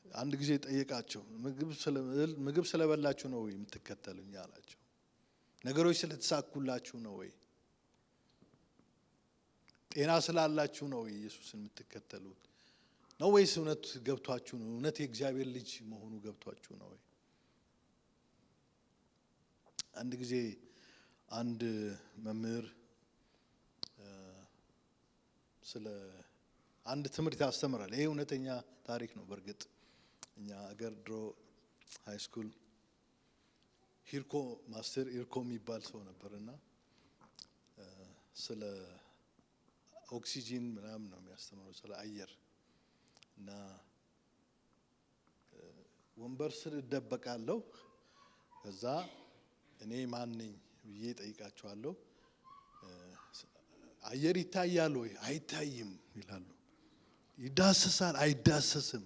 አንድ ጊዜ ጠየቃቸው፣ ምግብ ስለበላችሁ ነው ወይ የምትከተሉኝ አላቸው። ነገሮች ስለተሳኩላችሁ ነው ወይ? ጤና ስላላችሁ ነው ወይ ኢየሱስን የምትከተሉት ነው ወይስ እውነት ገብቷችሁ ነው? እውነት የእግዚአብሔር ልጅ መሆኑ ገብቷችሁ ነው ወይ? አንድ ጊዜ አንድ መምህር ስለ አንድ ትምህርት ያስተምራል። ይሄ እውነተኛ ታሪክ ነው። በእርግጥ እኛ አገር ድሮ ሃይ ስኩል ሂርኮ ማስተር ሂርኮ የሚባል ሰው ነበርና ስለ ኦክሲጂን ምናምን ነው የሚያስተምረው፣ ስለ አየር። እና ወንበር ስር እደበቃለሁ፣ ከዛ እኔ ማን ነኝ ብዬ ጠይቃቸዋለሁ። አየር ይታያል ወይ? አይታይም ይላሉ። ይዳሰሳል? አይዳሰስም።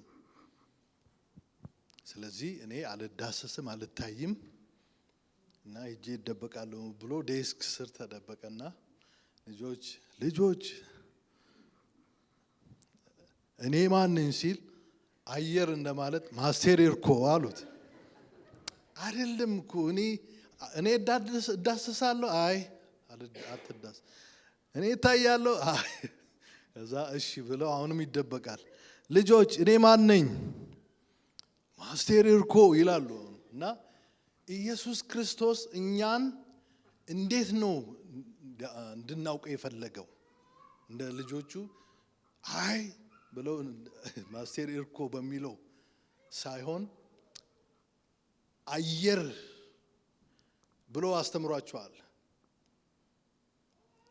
ስለዚህ እኔ አልዳሰስም አልታይም እና ሂጄ እደበቃለሁ ብሎ ዴስክ ስር ተደበቀና ልጆች እኔ ማን ነኝ ሲል አየር እንደማለት ማስተር ሂርኮ አሉት። አይደለም እኮ እኔ እዳሰሳለሁ። አይ አትዳስ። እኔ እታያለሁ። አይ ከዛ እሺ ብለው አሁንም ይደበቃል። ልጆች እኔ ማን ነኝ? ማስተር ሂርኮ ይላሉ። እና ኢየሱስ ክርስቶስ እኛን እንዴት ነው እንድናውቀው የፈለገው? እንደ ልጆቹ አይ ብለው ማስተር ሂርኮ በሚለው ሳይሆን አየር ብሎ አስተምሯቸዋል።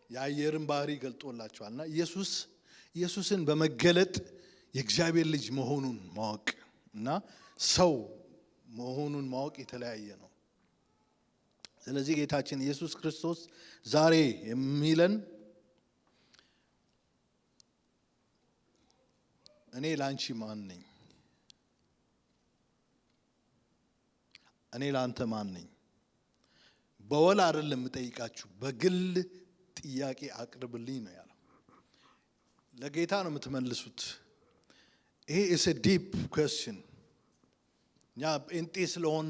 የአየርን ባህሪ ገልጦላቸዋልና ኢየሱስን በመገለጥ የእግዚአብሔር ልጅ መሆኑን ማወቅ እና ሰው መሆኑን ማወቅ የተለያየ ነው። ስለዚህ ጌታችን ኢየሱስ ክርስቶስ ዛሬ የሚለን እኔ ላንቺ ማን ነኝ? እኔ ላንተ ማን ነኝ? በወል አይደለም የምጠይቃችሁ፣ በግል ጥያቄ አቅርብልኝ ነው ያለው። ለጌታ ነው የምትመልሱት። ይሄ is a deep question ያ ጴንጤ ስለሆን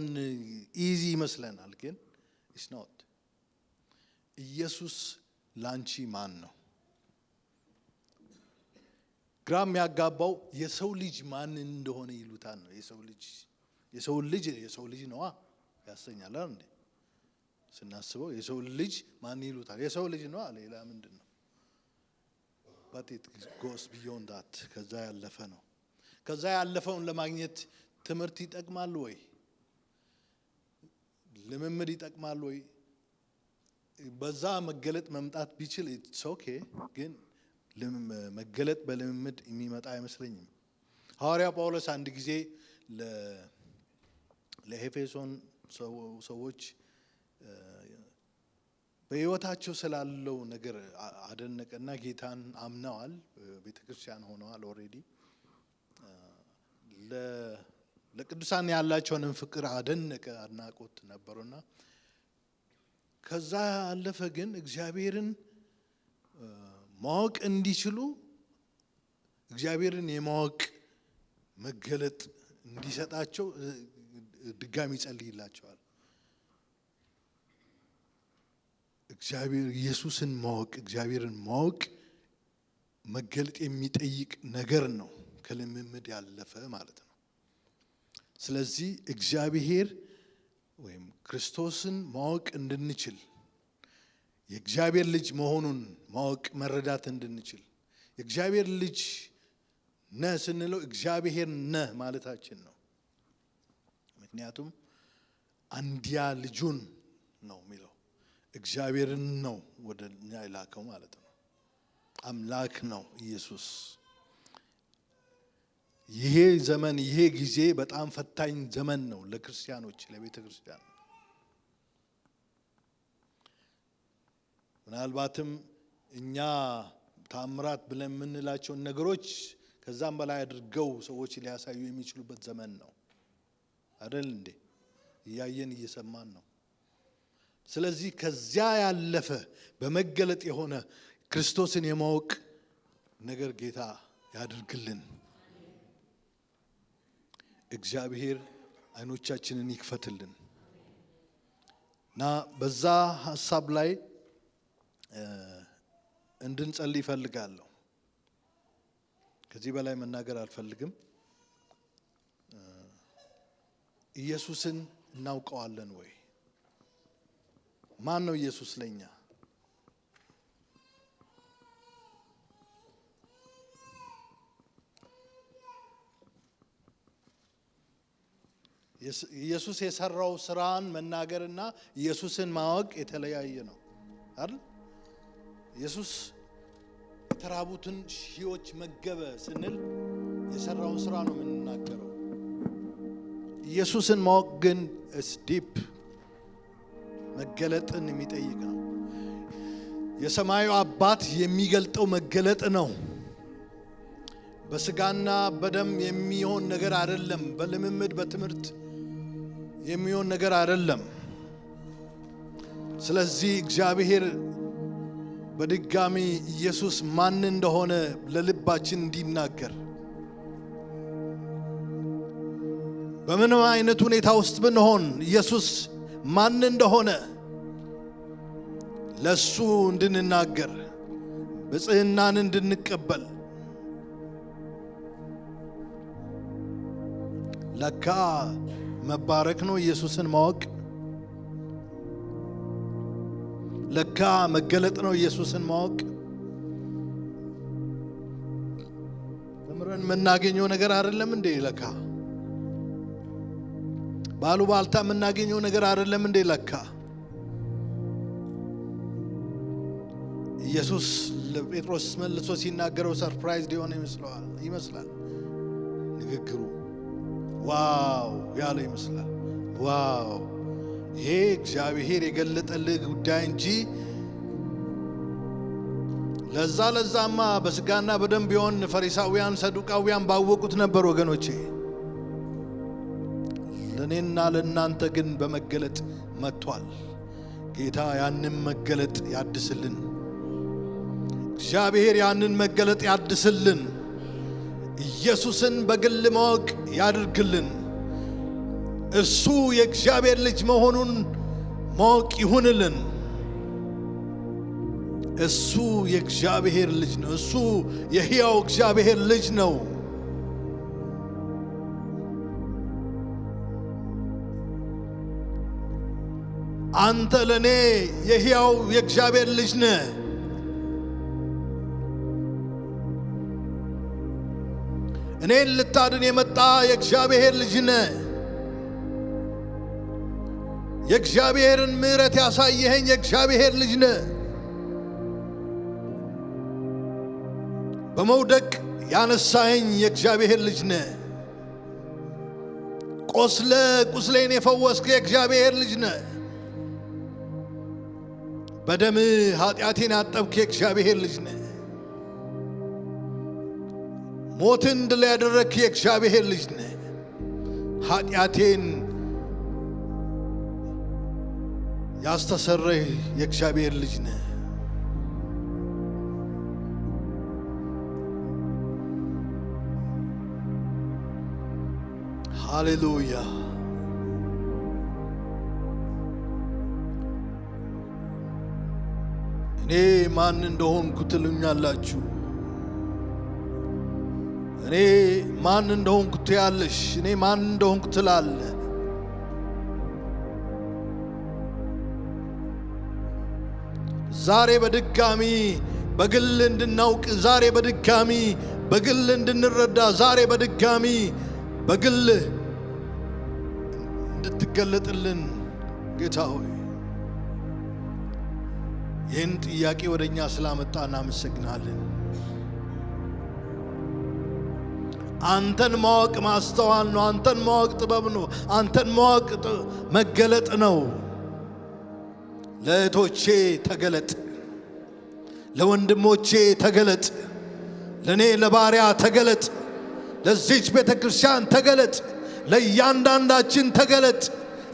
ኢዚ ይመስለናል ግን it's not ኢየሱስ ላንቺ ማን ነው ግራም ያጋባው የሰው ልጅ ማን እንደሆነ ይሉታል ነው የሰው ልጅ ነው ያሰኛል እንዴ ስናስበው የሰው ልጅ ማን ይሉታል የሰው ልጅ ነው ሌላ ምንድነው but it goes beyond that ከዛ ያለፈ ነው ከዛ ያለፈውን ለማግኘት ትምህርት ይጠቅማል ወይ ለመምድ ይጠቅማል ወይ በዛ መገለጥ መምጣት ቢችል it's okay ግን መገለጥ በለምምድ የሚመጣ አይመስለኝም ሐዋርያ ጳውሎስ አንድ ጊዜ ለኤፌሶን ሰዎች በህይወታቸው ስላለው ነገር አደነቀና ጌታን አምነዋል ቤተክርስቲያን ሆነዋል ኦሬዲ ለቅዱሳን ያላቸውን ፍቅር አደነቀ አድናቆት ነበርና ከዛ አለፈ ግን እግዚአብሔርን ማወቅ እንዲችሉ እግዚአብሔርን የማወቅ መገለጥ እንዲሰጣቸው ድጋሚ ጸልይላቸዋል እግዚአብሔር ኢየሱስን ማወቅ እግዚአብሔርን ማወቅ መገለጥ የሚጠይቅ ነገር ነው ከልምምድ ያለፈ ማለት ነው ስለዚህ እግዚአብሔር ወይም ክርስቶስን ማወቅ እንድንችል የእግዚአብሔር ልጅ መሆኑን ማወቅ መረዳት እንድንችል የእግዚአብሔር ልጅ ነህ ስንለው እግዚአብሔር ነህ ማለታችን ነው ምክንያቱም አንድያ ልጁን ነው የሚለው እግዚአብሔርን ነው ወደኛ ይላከው ማለት ነው አምላክ ነው ኢየሱስ ይሄ ዘመን ይሄ ጊዜ በጣም ፈታኝ ዘመን ነው ለክርስቲያኖች ለቤተክርስቲያን ምናልባትም እኛ ታምራት ብለን የምንላቸው ነገሮች ከዛም በላይ አድርገው ሰዎች ሊያሳዩ የሚችሉበት ዘመን ነው አይደል እንዴ ያየን እየሰማን ነው ስለዚህ ከዚያ ያለፈ በመገለጥ የሆነ ክርስቶስን የማወቅ ነገር ጌታ ያድርግልን እግዚአብሔር አይኖቻችንን ይክፈትልን እና በዛ ሐሳብ ላይ እንድንጸልይ ፈልጋለሁ ከዚህ በላይ መናገር አልፈልግም ኢየሱስን እናውቀዋለን ወይ ማን ነው ኢየሱስ ለኛ ኢየሱስ የሰራው ስራን መናገርና ኢየሱስን ማወቅ የተለያየ ነው አይደል ኢየሱስ ተራቡትን ሺዎች መገበ ስንል የሰራውን ስራ ነው የምንናገረው ኢየሱስን ማወቅ ግን is deep መገለጥን የሚጠይቅ ነው የሰማዩ አባት የሚገልጠው መገለጥ ነው በስጋና በደም የሚሆን ነገር አይደለም በልምምድ በትምህርት የሚሆን ነገር አይደለም ስለዚህ እግዚአብሔር በድጋሚ ኢየሱስ ማን እንደሆነ ለልባችን እንዲናገር በምንም አይነት ሁኔታ ውስጥ ብንሆን ኢየሱስ ማን እንደሆነ ለሱ እንድንናገር በጽህናን እንድንቀበል ለካ መባረክ ነው ኢየሱስን ማወቅ ለካ መገለጥ ነው ኢየሱስን ማወቅ ተምረን መናገኘው ነገር አይደለም እንዴ ለካ ባሉባልታ መናገኘው ነገር አይደለም እንዴ ለካ ኢየሱስ ለጴጥሮስ መልሶ ሲናገረው ሰርፕራይዝ ሊሆን ይመስላል ንግግሩ ዋው ያለ ይመስላል ዋው ይሄ እግዚአብሔር የገለጠልህ ጉዳይ እንጂ ለዛማ በስጋና በደም ቢሆን ፈሪሳውያን ሰዱቃውያን ባወቁት ነበር ወገኖቼ ለኔና ለናንተ ግን በመገለጥ መጥቷል ጌታ ያንን መገለጥ ያድስልን እግዚአብሔር ያንን መገለጥ ያድስልን ኢየሱስን በግል ማወቅ ያድርግልን። እሱ የእግዚአብሔር ልጅ መሆኑን ማወቅ ይሁንልን። እሱ የእግዚአብሔር ልጅ ነው። እሱ የሕያው እግዚአብሔር ልጅ ነው። አንተ ለኔ የሕያው የእግዚአብሔር ልጅ ነህ። እኔን ልታድን የመጣ የእግዚአብሔር ልጅ ነህ። የእግዚአብሔርን ምሕረት ያሳየኸኝ የእግዚአብሔር ልጅ ነህ። በመውደቅ ያነሳኸኝ የእግዚአብሔር ልጅ ነህ። ቁስሌን የፈወስክ የእግዚአብሔር ልጅ ነህ። በደምህ ኃጢአቴን ያጠብክ የእግዚአብሔር ልጅ ነህ። ሞትን ድል ያደረግክ የእግዚአብሔር ልጅ ነህ። ኃጢአቴን ያስተሰረይ የእግዚአብሔር ልጅ ነህ። ሃሌሉያ። እኔ ማን እንደሆንኩ ትሉኛላችሁ። እኔ ማን እንደሆንኩ ትያለሽ። እኔ ማን እንደሆንኩ ትላለህ። ዛሬ በድጋሚ በግል እንድናውቅ፣ ዛሬ በድጋሚ በግል እንድንረዳ፣ ዛሬ በድጋሚ በግል እንድትገለጥልን ጌታ ሆይ ይህን ጥያቄ ወደኛ ስላመጣ እናመሰግናለን። አንተን ማወቅ ማስተዋል ነው። አንተን ማወቅ ጥበብ ነው። አንተን ማወቅ መገለጥ ነው። ለእህቶቼ ተገለጥ፣ ለወንድሞቼ ተገለጥ፣ ለኔ ለባሪያ ተገለጥ፣ ለዚች ቤተክርስቲያን ተገለጥ፣ ለእያንዳንዳችን ተገለጥ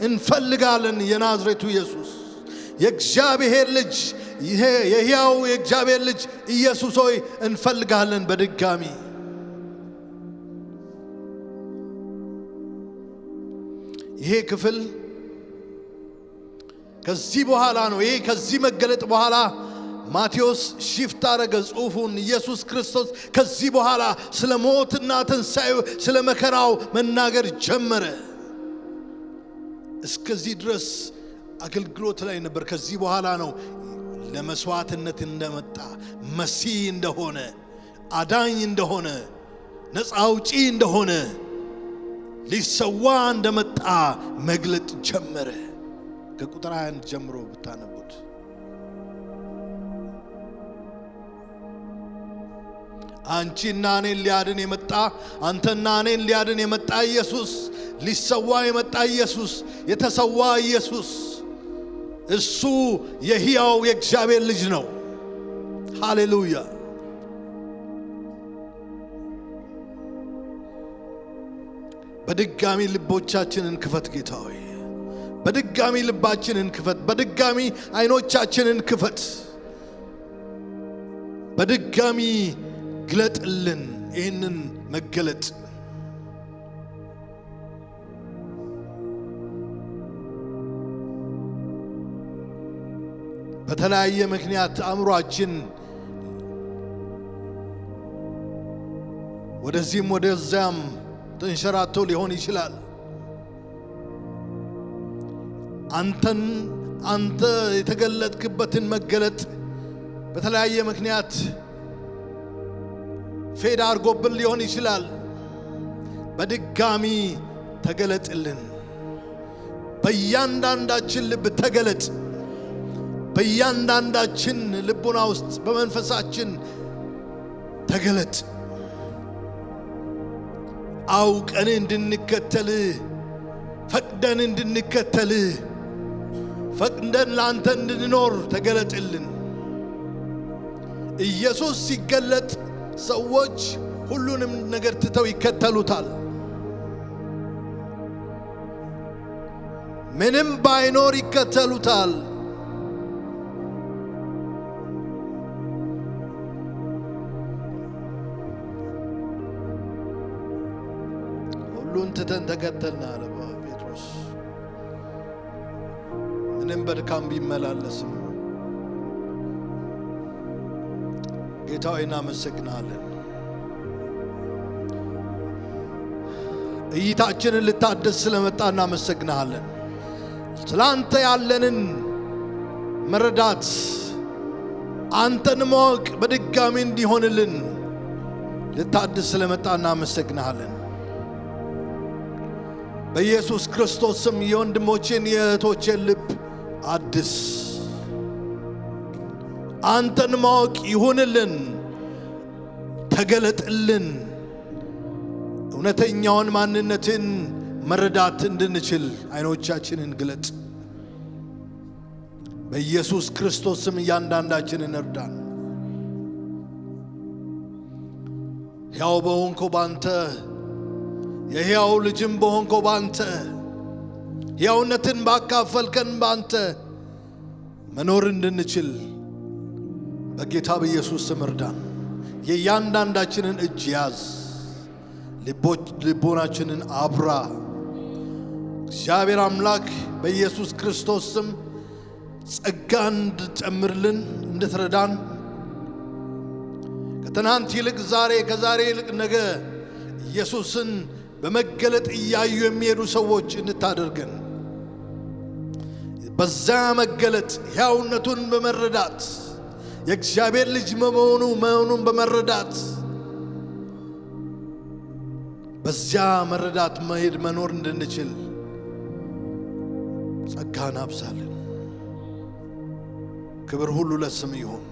እንፈልጋለን። የናዝሬቱ ኢየሱስ የእግዚአብሔር ልጅ፣ ይሄ የሕያው የእግዚአብሔር ልጅ ኢየሱስ ሆይ እንፈልጋለን። በድጋሚ ይሄ ክፍል ከዚህ በኋላ ነው። ይሄ ከዚህ መገለጥ በኋላ ማቴዎስ ሽፍት አረገ ጽሑፉን። ኢየሱስ ክርስቶስ ከዚህ በኋላ ስለ ሞትና ትንሣኤው ስለ መከራው መናገር ጀመረ። እስከዚህ ድረስ አገልግሎት ላይ ነበር። ከዚህ በኋላ ነው ለመስዋዕትነት እንደመጣ፣ መሲህ እንደሆነ፣ አዳኝ እንደሆነ፣ ነፃ አውጪ እንደሆነ፣ ሊሰዋ እንደመጣ መግለጥ ጀመረ። ከቁጥር 1 ጀምሮ ብታነቡት አንቺና እኔን ሊያድን የመጣ፣ አንተና እኔን ሊያድን የመጣ ኢየሱስ፣ ሊሰዋ የመጣ ኢየሱስ፣ የተሰዋ ኢየሱስ፣ እሱ የሕያው የእግዚአብሔር ልጅ ነው። ሃሌሉያ። በድጋሚ ልቦቻችንን ክፈት ጌታ ሆይ። በድጋሚ ልባችንን ክፈት። በድጋሚ አይኖቻችንን ክፈት። በድጋሚ ግለጥልን ይህንን መገለጥ። በተለያየ ምክንያት አእምሯችን ወደዚህም ወደዚያም ተንሸራቶ ሊሆን ይችላል። አንተ የተገለጥክበትን መገለጥ በተለያየ ምክንያት ፌድ አድርጎብን ሊሆን ይችላል። በድጋሚ ተገለጥልን። በእያንዳንዳችን ልብ ተገለጥ። በእያንዳንዳችን ልቡና ውስጥ በመንፈሳችን ተገለጥ። አውቀን እንድንከተል፣ ፈቅደን እንድንከተል፣ ፈቅደን ለአንተ እንድንኖር ተገለጥልን። ኢየሱስ ሲገለጥ ሰዎች ሁሉንም ነገር ትተው ይከተሉታል። ምንም ባይኖር ይከተሉታል። ሁሉን ትተን ተከተልን አለ ጴጥሮስ። ምንም በድካም ቢመላለስም ጌታ ሆይ እናመሰግናለን። እይታችንን ልታድስ ስለመጣ እናመሰግናለን። ስላንተ ያለንን መረዳት አንተን ማወቅ በድጋሚ እንዲሆንልን ልታድስ ስለመጣ እናመሰግናለን። በኢየሱስ ክርስቶስ ስም የወንድሞቼን የእህቶቼን ልብ አድስ። አንተን ማወቅ ይሁንልን፣ ተገለጥልን። እውነተኛውን ማንነትን መረዳት እንድንችል አይኖቻችንን ግለጥ። በኢየሱስ ክርስቶስ ስም እያንዳንዳችንን እርዳን። ሕያው በሆንከው ባንተ የሕያው ልጅም በሆንከው ባንተ ሕያውነትን ባካፈልከን ባንተ መኖር እንድንችል በጌታ በኢየሱስ ስም እርዳን። የእያንዳንዳችንን እጅ ያዝ፣ ልቦናችንን አብራ። እግዚአብሔር አምላክ በኢየሱስ ክርስቶስ ስም ጸጋን እንድትጨምርልን እንድትረዳን፣ ከትናንት ይልቅ ዛሬ ከዛሬ ይልቅ ነገ ኢየሱስን በመገለጥ እያዩ የሚሄዱ ሰዎች እንድታደርገን፣ በዛ መገለጥ ሕያውነቱን በመረዳት የእግዚአብሔር ልጅ መሆኑን በመረዳት በዚያ መረዳት መሄድ መኖር እንድንችል ጸጋን አብዛልን። ክብር ሁሉ ለስም ይሁን።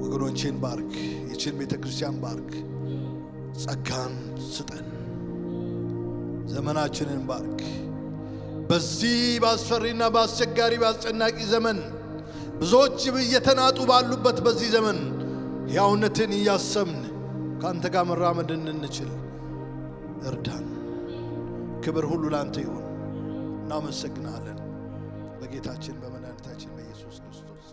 ወገኖቼን ባርክ፣ ይህችን ቤተክርስቲያን ባርክ፣ ጸጋን ስጠን፣ ዘመናችንን ባርክ። በዚህ ባስፈሪና ባስቸጋሪ ባስጨናቂ ዘመን ብዙዎች እየተናጡ ባሉበት በዚህ ዘመን ሕያውነትን እያሰብን ካንተ ጋር መራመድ እንድንችል እርዳን። ክብር ሁሉ ላንተ ይሁን። እናመሰግናለን በጌታችን በመድኃኒታችን በኢየሱስ ክርስቶስ።